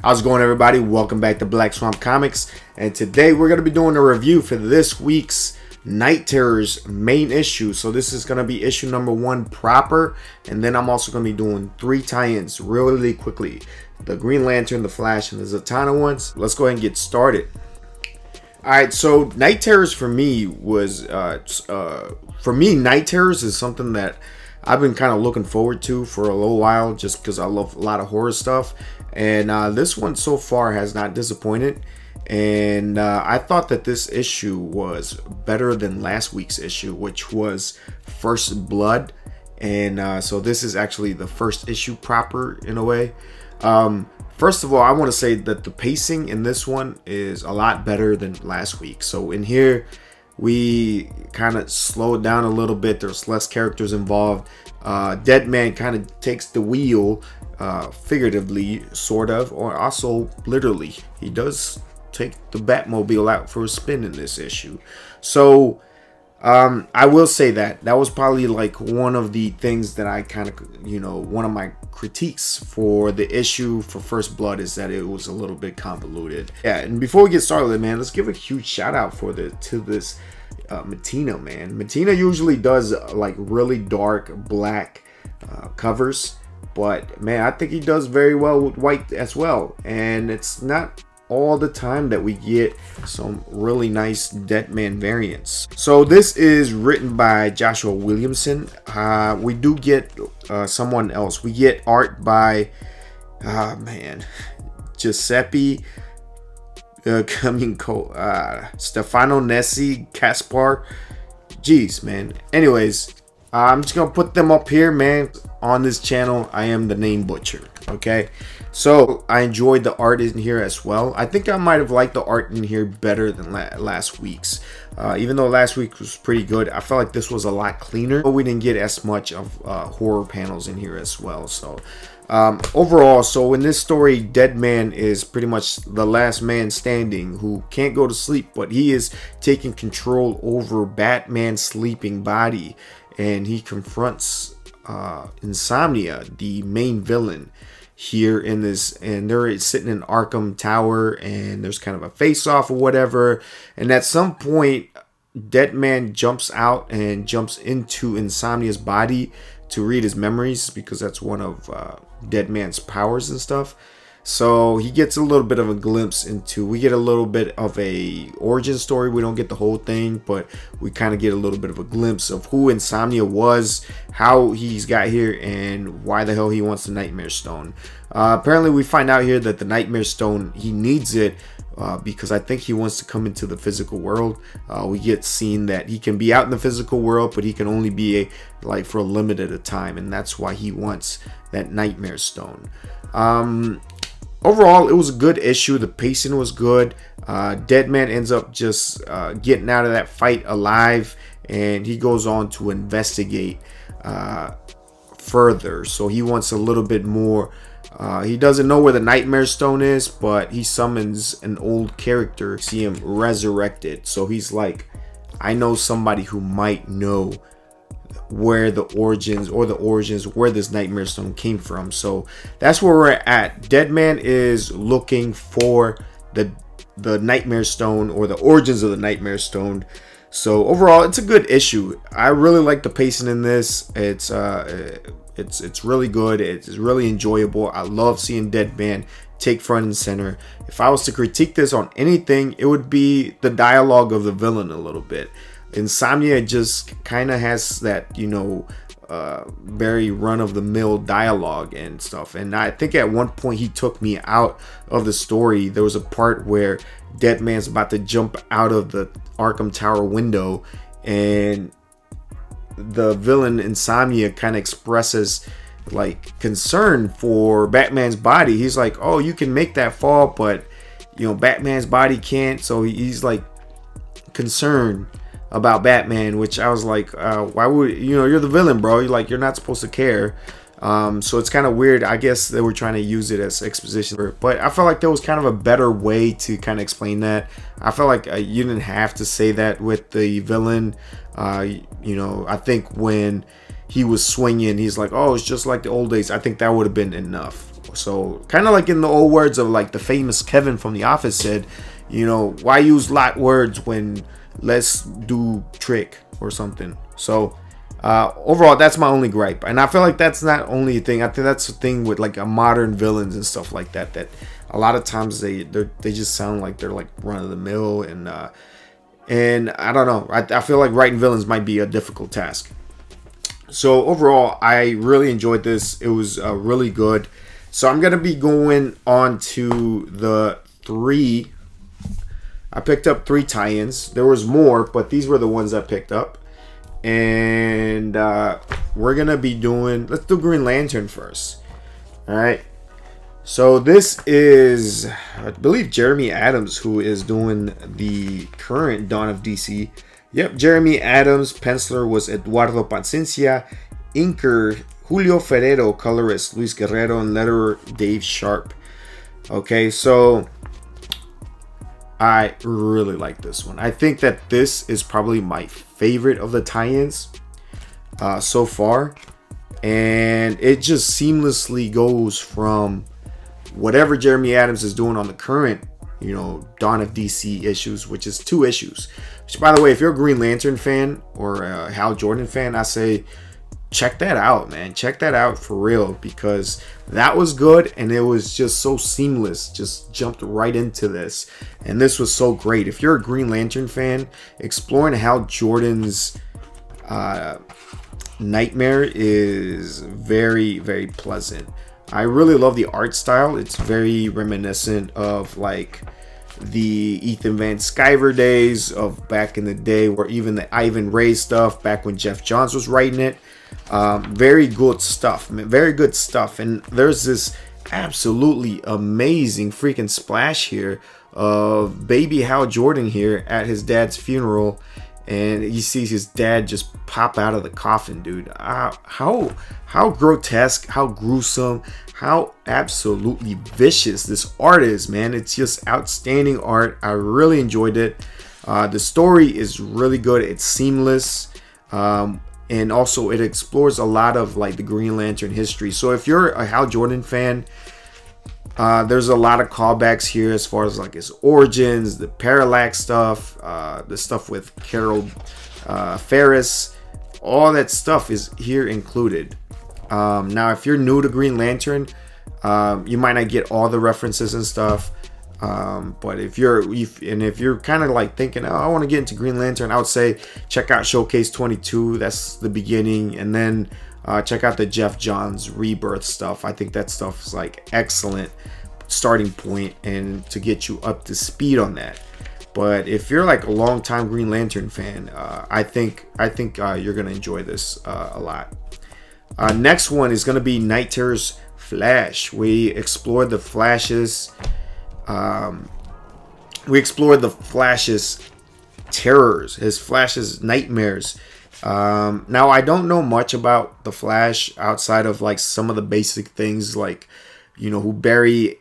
How's it going, everybody? Welcome back to Black Swamp Comics, and today we're going to be doing a review for this week's Night Terrors main issue. So this is going to be issue number 1 proper, and then I'm also going to be doing 3 tie-ins really quickly. The Green Lantern, the Flash, and the Zatanna ones. Let's go ahead and get started. Alright, so Night Terrors for me was, Night Terrors is something that I've been kind of looking forward to for a little while, just because I love a lot of horror stuff. And this one so far has not disappointed. And I thought that this issue was better than last week's issue, which was First Blood. And so this is actually the first issue proper in a way. First of all, I want to say that the pacing in this one is a lot better than last week. So in here, we kind of slow it down a little bit. There's less characters involved. Deadman kind of takes the wheel, figuratively, sort of, or also literally. He does take the Batmobile out for a spin in this issue. So I will say that was probably like one of the things that I kind of, one of my critiques for the issue for First Blood is that it was a little bit convoluted. Yeah, and before we get started, man, let's give a huge shout out to this Matina, man. Matina usually does like really dark black covers, but man, I think he does very well with white as well. And it's not all the time that we get some really nice Deadman variants. So this is written by Joshua Williamson. We do get someone else. We get art by Giuseppe Stefano Nessi Caspar. Jeez, man. Anyways, I'm just gonna put them up here, man. On this channel, I am the name butcher. Okay, so I enjoyed the art in here as well. I think I might have liked the art in here better than last week's. Even though last week was pretty good, I felt like this was a lot cleaner, but we didn't get as much of horror panels in here as well. So overall, so in this story, Deadman is pretty much the last man standing who can't go to sleep, but he is taking control over Batman's sleeping body, and he confronts Insomnia, the main villain here in this, and they're sitting in Arkham Tower, and there's kind of a face-off or whatever, and at some point Deadman jumps out and jumps into Insomnia's body to read his memories, because that's one of Deadman's powers and stuff. So he gets a little bit of a glimpse into, we get a little bit of a origin story. We don't get the whole thing, but we kind of get a little bit of a glimpse of who Insomnia was, how he's got here, and why the hell he wants the Nightmare Stone. Apparently we find out here that the Nightmare Stone, he needs it because I think he wants to come into the physical world. We get seen that he can be out in the physical world, but he can only be like for a limited time, and that's why he wants that Nightmare Stone. Overall, it was a good issue. The pacing was good. Deadman ends up just getting out of that fight alive, and he goes on to investigate further. So he wants a little bit more. He doesn't know where the Nightmare Stone is, but he summons an old character, see him resurrected. So he's like, I know somebody who might know where the origins where this Nightmare Stone came from. So that's where we're at. Deadman is looking for the Nightmare Stone, or the origins of the Nightmare Stone. So overall, it's a good issue. I really like the pacing in this. It's really good. It's really enjoyable. I love seeing Deadman take front and center. If I was to critique this on anything, it would be the dialogue of the villain a little bit. Insomnia just kind of has that, very run-of-the-mill dialogue and stuff. And I think at one point he took me out of the story. There was a part where Deadman's about to jump out of the Arkham Tower window, and the villain Insomnia kind of expresses like concern for Batman's body. He's like, oh, you can make that fall, but Batman's body can't. So he's like concerned about Batman, which I was like, why would you're the villain, bro? You're not supposed to care. So it's kind of weird. I guess they were trying to use it as exposition, but I felt like there was kind of a better way to kind of explain that. I felt like you didn't have to say that with the villain. I think when he was swinging, he's like, oh, it's just like the old days. I think that would have been enough. So kind of like in the old words of like the famous Kevin from The Office said, you know, why use lot words when let's do trick or something. So overall, that's my only gripe, and I feel like that's not only a thing. I think that's the thing with like a modern villains and stuff like that. That a lot of times they just sound like they're like run of the mill, and I don't know. I feel like writing villains might be a difficult task. So overall, I really enjoyed this. It was really good. So I'm gonna be going on to the 3. I picked up 3 tie-ins. There was more, but these were the ones I picked up. And we're gonna be doing, let's do Green Lantern first. All right, so this is, I believe, Jeremy Adams who is doing the current Dawn of DC. Yep, Jeremy Adams. Penciler was Eduardo Paciencia. Inker Julio Ferrero. Colorist Luis Guerrero. And letterer Dave Sharp. Okay, so I really like this one. I think that this is probably my favorite of the tie-ins so far, and it just seamlessly goes from whatever Jeremy Adams is doing on the current, you know, Dawn of DC issues, which is 2 issues. Which, by the way, if you're a Green Lantern fan or a Hal Jordan fan, I say check that out, man. Check that out for real, because that was good and it was just so seamless. Just jumped right into this, and this was so great. If you're a Green Lantern fan, exploring Hal Jordan's Nightmare is very, very pleasant. I really love the art style. It's very reminiscent of like the Ethan Van Sciver days of back in the day, or even the Ivan Ray stuff back when Jeff Johns was writing it. Very good stuff, man. Very good stuff. And there's this absolutely amazing freaking splash here of baby Hal Jordan here at his dad's funeral, and he sees his dad just pop out of the coffin, dude. How grotesque, how gruesome, how absolutely vicious this art is, man. It's just outstanding art. I really enjoyed it. The story is really good. It's seamless. And also it explores a lot of like the Green Lantern history. So if you're a Hal Jordan fan, there's a lot of callbacks here as far as like his origins, the Parallax stuff, the stuff with Carol Ferris, all that stuff is here included. Now, if you're new to Green Lantern, you might not get all the references and stuff. But if you're kind of like thinking, oh, I want to get into Green Lantern, I would say check out Showcase 22. That's the beginning, and then check out the Jeff Johns Rebirth stuff. I think that stuff is like excellent starting point and to get you up to speed on that. But if you're like a long time Green Lantern fan, I think you're gonna enjoy this a lot. Next one is gonna be Night Terror's Flash. We explored the Flash's terrors, his Flash's nightmares. Now, I don't know much about the Flash outside of like some of the basic things, like, you know, who Barry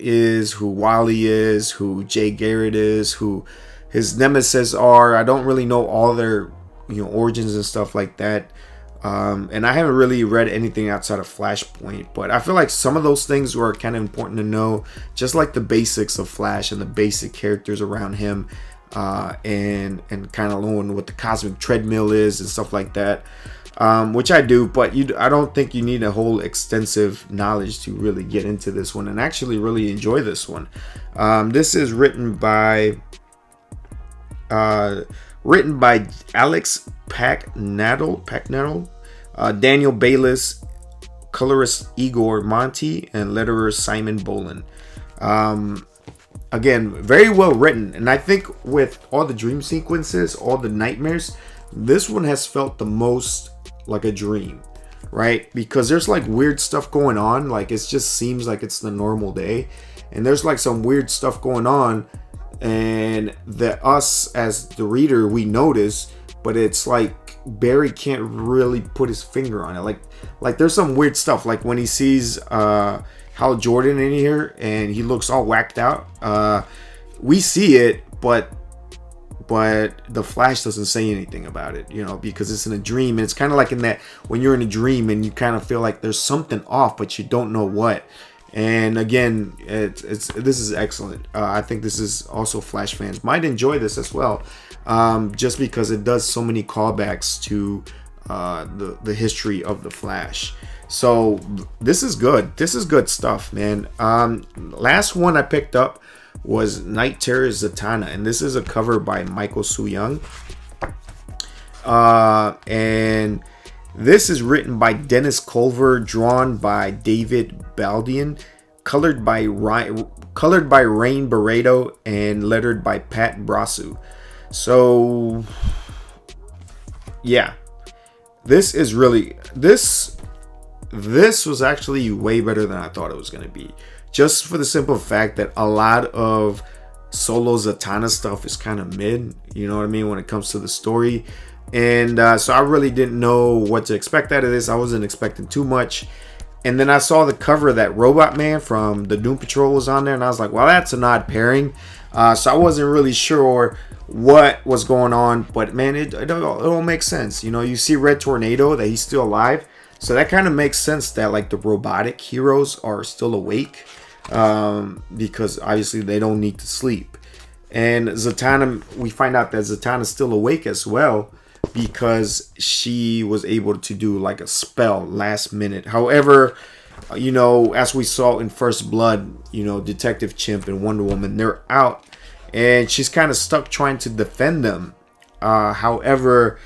is, who Wally is, who Jay Garrett is, who his nemesis are. I don't really know all their, you know, origins and stuff like that. And I haven't really read anything outside of Flashpoint, but I feel like some of those things were kind of important to know, just like the basics of Flash and the basic characters around him, and kind of knowing what the cosmic treadmill is and stuff like that, which I do, but I don't think you need a whole extensive knowledge to really get into this one and actually really enjoy this one. This is written by Alex Packnadel, Daniel Bayliss, colorist Igor Monti, and letterer Simon Bolin. Again, very well written, and I think with all the dream sequences, all the nightmares, this one has felt the most like a dream, right? Because there's like weird stuff going on, like it just seems like it's the normal day, and there's like some weird stuff going on, and that us as the reader, we notice, but it's like Barry can't really put his finger on it. Like there's some weird stuff, like when he sees Hal Jordan in here and he looks all whacked out, we see it, but but the Flash doesn't say anything about it, you know, because it's in a dream. And it's kind of like in that when you're in a dream and you kind of feel like there's something off, but you don't know what. And again, this is excellent. I think this is also Flash fans might enjoy this as well, just because it does so many callbacks to the history of the Flash. So this is good. This is good stuff, man. Last one I picked up was Night Terror's Zatanna, and this is a cover by Michael Soo-young. And this is written by Dennis Culver, drawn by David Baldian, colored by Rain Barreto, and lettered by Pat Brasu. So yeah, this is really this was actually way better than I thought it was going to be, just for the simple fact that a lot of solo Zatanna stuff is kind of mid, you know what I mean, when it comes to the story. And so I really didn't know what to expect out of this. I wasn't expecting too much. And then I saw the cover that Robot Man from the Doom Patrol was on there, and I was like, well, that's an odd pairing. So I wasn't really sure what was going on, but man, it all makes sense. You know, you see Red Tornado, that he's still alive, so that kind of makes sense that like the robotic heroes are still awake, because obviously they don't need to sleep. And Zatanna, we find out that Zatanna's still awake as well, because she was able to do like a spell last minute. However, you know, as we saw in First Blood, you know, Detective Chimp and Wonder Woman, they're out, and she's kind of stuck trying to defend them. However,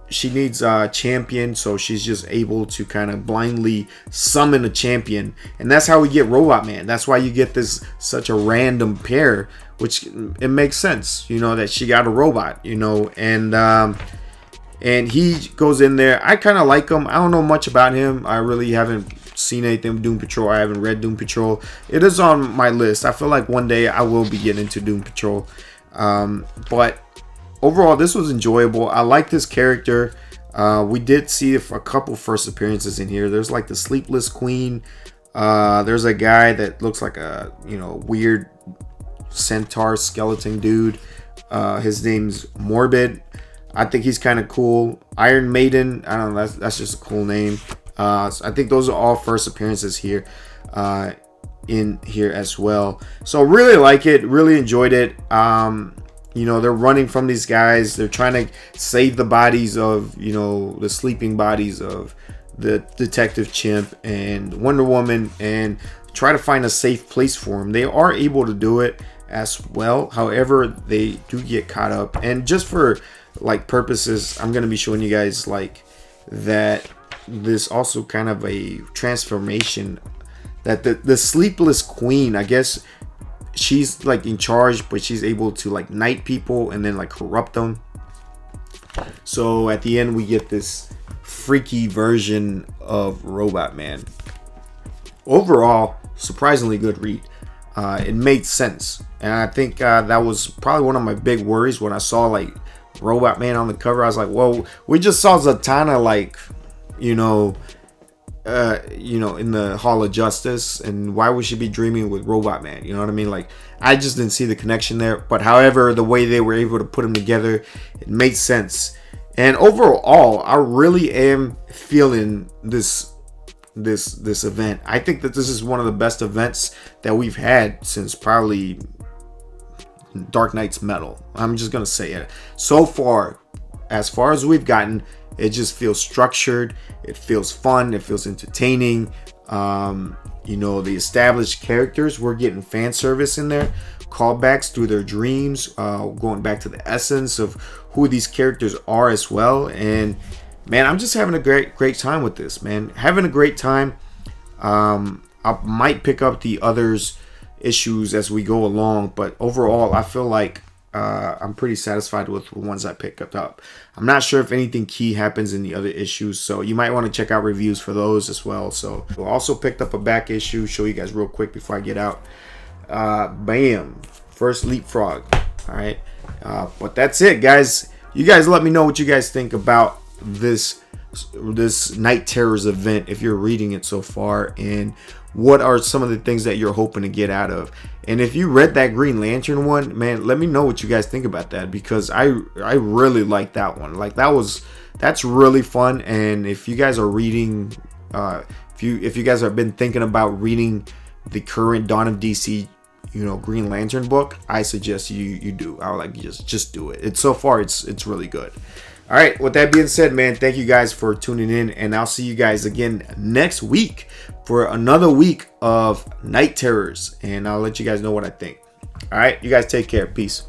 she needs a champion, so she's just able to kind of blindly summon a champion, and that's how we get Robot Man. That's why you get this such a random pair, which it makes sense, you know, that she got a robot, you know, and he goes in there. I kind of like him. I don't know much about him. I really haven't seen anything with Doom Patrol. I haven't read Doom Patrol. It is on my list. I feel like one day I will be getting into Doom Patrol. But overall, this was enjoyable. I like this character. We did see a couple first appearances in here. There's like the Sleepless Queen. There's a guy that looks like a, you know, weird centaur skeleton dude. His name's Morbid. I think he's kind of cool. Iron Maiden. I don't know. That's just a cool name. So I think those are all first appearances here. In here as well. So really like it. Really enjoyed it. You know, they're running from these guys. They're trying to save the bodies of, you know, the sleeping bodies of the Detective Chimp and Wonder Woman, and try to find a safe place for them. They are able to do it as well. However, they do get caught up. And just for like purposes, I'm going to be showing you guys like that this also kind of a transformation, that the Sleepless Queen, I guess, she's like in charge, but she's able to like knight people and then like corrupt them. So at the end we get this freaky version of Robot Man. Overall, surprisingly good read. It made sense, and I think that was probably one of my big worries when I saw like Robot Man on the cover. I was like, whoa, we just saw Zatanna, like, you know, in the Hall of Justice, and why would she be dreaming with Robot Man? You know what I mean? Like, I just didn't see the connection there. But however, the way they were able to put them together, it made sense. And overall, I really am feeling this event. I think that this is one of the best events that we've had since probably Dark Knight's Metal. I'm just gonna say it. So far as we've gotten, it just feels structured. It feels fun. It feels entertaining. You know, the established characters, we're getting fan service in there, callbacks through their dreams, going back to the essence of who these characters are as well. And man, I'm just having a great time with this, man. Having a great time. I might pick up the others issues as we go along, but overall, I feel like I'm pretty satisfied with the ones I picked up. I'm not sure if anything key happens in the other issues, so you might want to check out reviews for those as well. So I also picked up a back issue, show you guys real quick before I get out. Bam, first leapfrog. All right, but that's it, guys. You guys let me know what you guys think about this this Night Terrors event if you're reading it so far, and what are some of the things that you're hoping to get out of. And if you read that Green Lantern one, man, let me know what you guys think about that, because I really like that one. Like that's really fun. And if you guys are reading, if you guys have been thinking about reading the current Dawn of DC, Green Lantern book, I suggest you do. I would like just do it. So far it's really good. All right, with that being said, man, thank you guys for tuning in, and I'll see you guys again next week for another week of Night Terrors, and I'll let you guys know what I think. All right, you guys take care. Peace.